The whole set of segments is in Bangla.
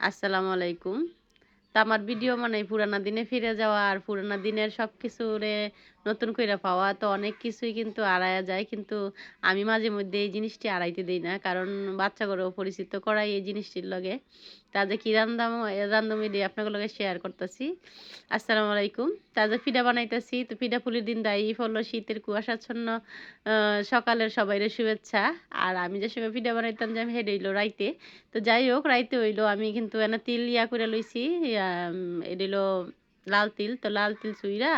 আসসালামু আলাইকুম। তো আমার ভিডিও মানে পুরানা দিনে ফিরে যাওয়া আর পুরানা দিনের সবকিছুরে নতুন কইরা পাওয়া তো অনেক কিছুই কিন্তু আড়ায়া যায়। কিন্তু আমি মাঝে মধ্যে এই জিনিসটি আড়াইতে দেই না। কারণ বাচ্চাগরেও পরিচিত করাই এই জিনিসটির লগে। তা যে কি রান্দামো এডি আপনাদের লগে শেয়ার করতেছি। আসসালামু আলাইকুম। তা যে পিঠা বানাইতেছি তো পিঠা পুলির দিন দায়ী পড়লো শীতের কুয়াশাচ্ছন্ন আ সকালের সবাইরে শুভেচ্ছা। আর আমি যে সময় পিঠা বানাইতাম যে হেডে হইলো রাইতে। তো যাই হোক রাইতে হইলো আমি কিন্তু এনে তিল করে লইছি। এটা হইলো লাল তিল। তো লাল তিল চুইরা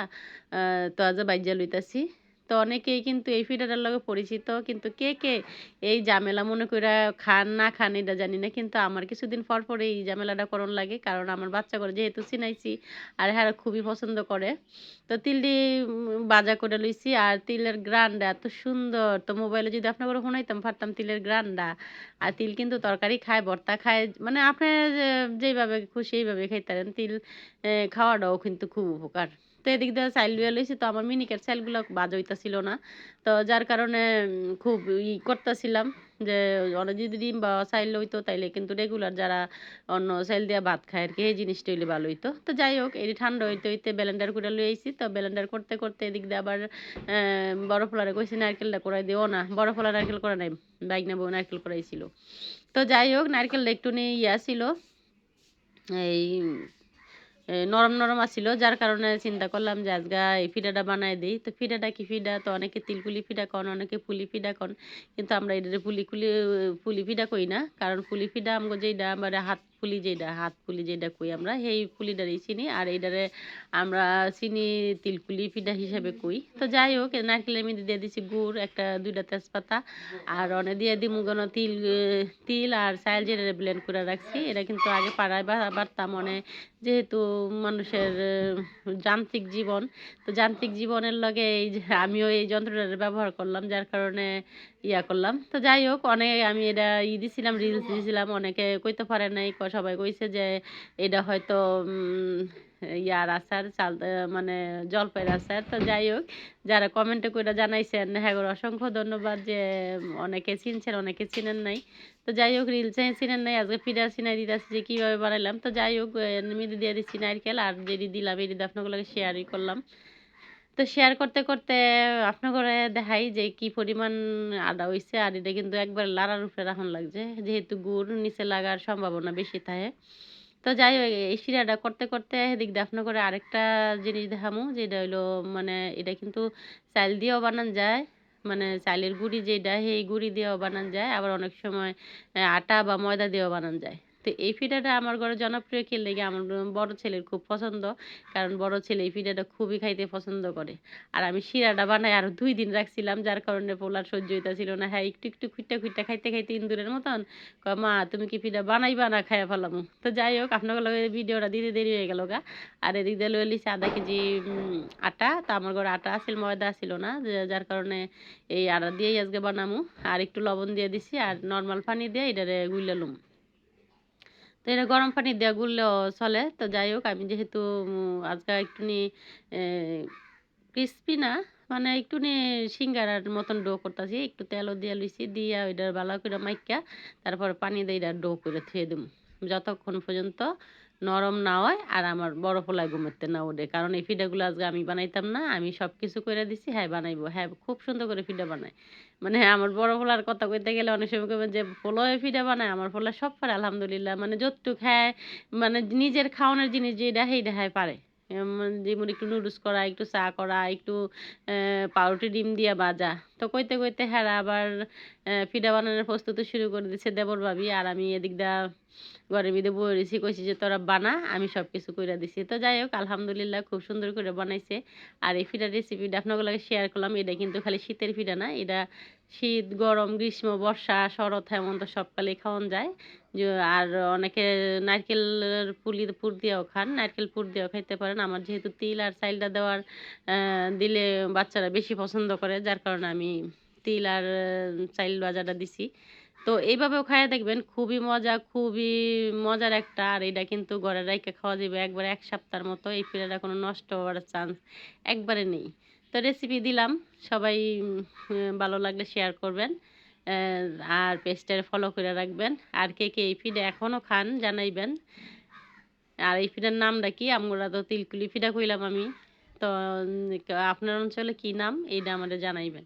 তো আজ বাইজ্যা লইতাছি। তো অনেকেই কিন্তু এই পিঠাটার লগে পরিচিত। কিন্তু কে এই ঝামেলা মনে কইরা খান না খান এটা জানি না। কিন্তু আমার কিছুদিন পর এই ঝামেলাটা করণ লাগে। কারণ আমার বাচ্চাগুলো যেহেতু চিনাইছি আর হ্যাঁ খুবই পছন্দ করে। তো তিলটি ভাজা করে লইছি আর তিলের গ্রানটা এত সুন্দর। তো মোবাইলে যদি আপনাকে শুনাইতাম পারতাম তিলের গ্রানটা। আর তিল কিন্তু তরকারি খায়, ভর্তা খায় মানে আপনি যেইভাবে খুশি এইভাবে খাইতে পারেন। তিল খাওয়াটাও কিন্তু খুব উপকার। তো এদিক দিয়ে চাইল লইয়া লইছি তো আমার মিনিকেট চাইলগুলো ভাজা হইতাছিল না। তো যার কারণে খুব করতাছিলাম যে অনেক যদি ডিম বা চাইল হইতো তাইলে কিন্তু রেগুলার যারা অন্য চাইল দিয়া ভাত খায় আরকি এই জিনিসটা হইলে ভালো হইতো। তো যাই হোক এটি ঠান্ডা হইতে ব্লেন্ডার করে লই আইছি। তো ব্লেন্ডার করতে এদিক দিয়ে আবার বড় পোলারে কইছি নারকেলটা কুড়াই দিও না। বড় পোলা নারকেল কুড়ায় নাই। বাইগনা বউ নারকেল কুড়াইছিল। তো যাই হোক নারকেলটা একটুখানি ছিল এই নরম আছিল। যার কারণে চিন্তা করলাম যে আজকে এই পিঠাটা বানায় দেই। তো পিঠাটা কি পিঠা? তো অনেকে তিলকুলি পিঠা কন, অনেকে পুলি পিঠা কন। কিন্তু আমরা এটারে পুলি পিঠা কই না। কারণ পুলি পিঠা আমগো যেইটা মানে হাত পুলি যেটা কই আমরা সেই পুলিটারই চিনি। আর এইটারে আমরা চিনি তিলকুলি পিঠা হিসেবে কই। তো যাই হোক নারকেলের মধ্যে দিয়ে দিছি গুড়, ২টা তেজপাতা আর দিয়ে দিমু তিল আর চাইল যেটা ব্লেন্ড করে রাখছি। এটা কিন্তু আগে পাড়ায় বাটতাম যেহেতু মানুষের যান্ত্রিক জীবন। তো যান্ত্রিক জীবনের লগে এই যে আমিও এই যন্ত্রটার ব্যবহার করলাম যার কারণে করলাম। তো যাই হোক আমি এটা দিছিলাম রিলস দিছিলাম অনেকে কইতে পারে নাই সবাই কইছে যে এটা হয়তো ইয়ার আচার মানে জলপাইয়ের আচার। তো যাই হোক যারা কমেন্টে কইরা জানাইছেন হ্যাঁ অসংখ্য ধন্যবাদ যে অনেকে চিনছেন অনেকে চিনেন নাই। তো যাই হোক রিলসে চিনেন নাই আজকে পিঠা চিনাই দিতেছি যে কীভাবে বানাইলাম। তো যাই হোক মিদি দিয়ে দিচ্ছি নারকেল আর যেটি দিলাম এটি আপনাগুলোকে শেয়ারই করলাম। তো শেয়ার করতে আপনাদের দেখাই যে কি পরিমাণ আদা হইছে। আর এটা কিন্তু একবার লাড়ার উপরে রাখুন লাগছে যেহেতু গুড় নিচে লাগার সম্ভাবনা বেশি থাকে। তো যাই হোক এই শিরাটা করতে এদিক দিয়ে আপনাদের আরেকটা জিনিস দেখামু যেটা হইলো মানে এটা কিন্তু চাল দিয়েও বানান যায়। মানে চালের গুঁড়ি যেটা সেই গুঁড়ি দিয়েও বানান যায়। আবার অনেক সময় আটা বা ময়দা দিয়েও বানান যায়। তো এই পিঠাটা আমার ঘরে জনপ্রিয় কি লেগে আমার বড় ছেলের খুব পছন্দ। কারণ বড় ছেলে এই পিঠাটা খুবই খাইতে পছন্দ করে। আর আমি শিরাটা বানাই আরো ২ দিন রাখছিলাম যার কারণে পোলার সহ্য হইতাছিল না। হ্যাঁ একটু খুইট্টা খাইতে ইন্দুরের মতন কয় মা তুমি কি পিঠা বানাইবা না খাইয়া ফেলামু। তো যাই হোক আপনাদের লগে ভিডিওটা দিতে দেরি হয়ে গেল গা। আর এদিক দিয়ে লইয়া লিছি আধা কেজি আটা। তো আমার ঘরে আটা আছিল ময়দা ছিল না যার কারণে এই আটা দিয়েই আজকে বানামু। আর একটু লবণ দিয়ে দিছি আর নরমাল পানি দিয়ে এটারে গুইলা লুম। তো এটা গরম পানি দিয়ে গুললেও চলে। তো যাই হোক আমি যেহেতু আজকে একটুখানি ক্রিসপি না মানে একটুখানি সিঙ্গারার মতন ডো করতেছি। একটু তেলও দিয়া লইছি দিয়া ওইটা ভালো করে মাইখা তারপরে পানি দিয়ে এটা ডো করে থুয়ে দিমু। যতক্ষণ পর্যন্ত নরম না হয় আর আমার বড় পোলায় ঘুমাইতে না ওঠে। কারণ এই পিঠাগুলো আজকে আমি বানাইতাম না। আমি সবকিছু কইরা দিছি হ্যাঁ বানাইবো। হ্যাঁ খুব সুন্দর করে পিঠা বানায়। মানে আমার বড় পোলার কথা কইতে গেলে অনেক সময় কইবেন যে পোলাও পিঠা বানায়। আমার পোলা সব পারে আলহামদুলিল্লাহ। মানে যতটুক হ্যাঁ মানে নিজের খাওয়ানোর জিনিস যেটা সেইটা হ্যাঁ পারে। যেমন একটু নুডলস করা, একটু চা করা, একটু পাউরুটি ডিম দিয়া ভাজা। তো কইতে হ্যাঁ আবার পিঠা বানানোর প্রস্তুতি শুরু করে দিছে দেবর ভাবি। আর আমি এদিক দা ঘরের ভিতরে বইয়ে রইছি কইছি যে তোরা বানা আমি সবকিছু কইরা দিছি। তো যাই হোক আলহামদুলিল্লাহ খুব সুন্দর করে বানাইছে। আর এই পিঠার রেসিপিটা আপনাদের লগে শেয়ার করলাম। এটা কিন্তু খালি শীতের পিঠা না। এটা শীত, গরম, গ্রীষ্ম, বর্ষা, শরৎ, হেমন্ত সবকালেই খাওয়ান যায়। যে আর অনেকে নারকেলের পুর দিয়েও খান। নারকেল পুর দিয়েও খাইতে পারেন। আমার যেহেতু তিল আর চাইলটা দেওয়ার দিলে বাচ্চারা বেশি পছন্দ করে যার কারণে আমি তিল আর চাইল ভাজাটা দিছি। তো এইভাবেও খাইয়া দেখবেন খুবই মজা, খুবই মজার একটা। আর এটা কিন্তু ঘরে রাইখা খাওয়া যাবে একবারে ১ সপ্তাহের মতো। এই পিঠাটা কোনো নষ্ট হওয়ার চান্স একবারে নেই। তো রেসিপি দিলাম। সবাই ভালো লাগলে শেয়ার করবেন। আর পেজটা ফলো করে রাখবেন। আর কে কে এই ফিডা এখনো খান জানাইবেন। আর এই ফিডার নামটা কি? আমরা তো তিলকুলি ফিডা কইলাম আমি। তো আপনার অঞ্চলে কি নাম? এইটা আমারে জানাইবেন।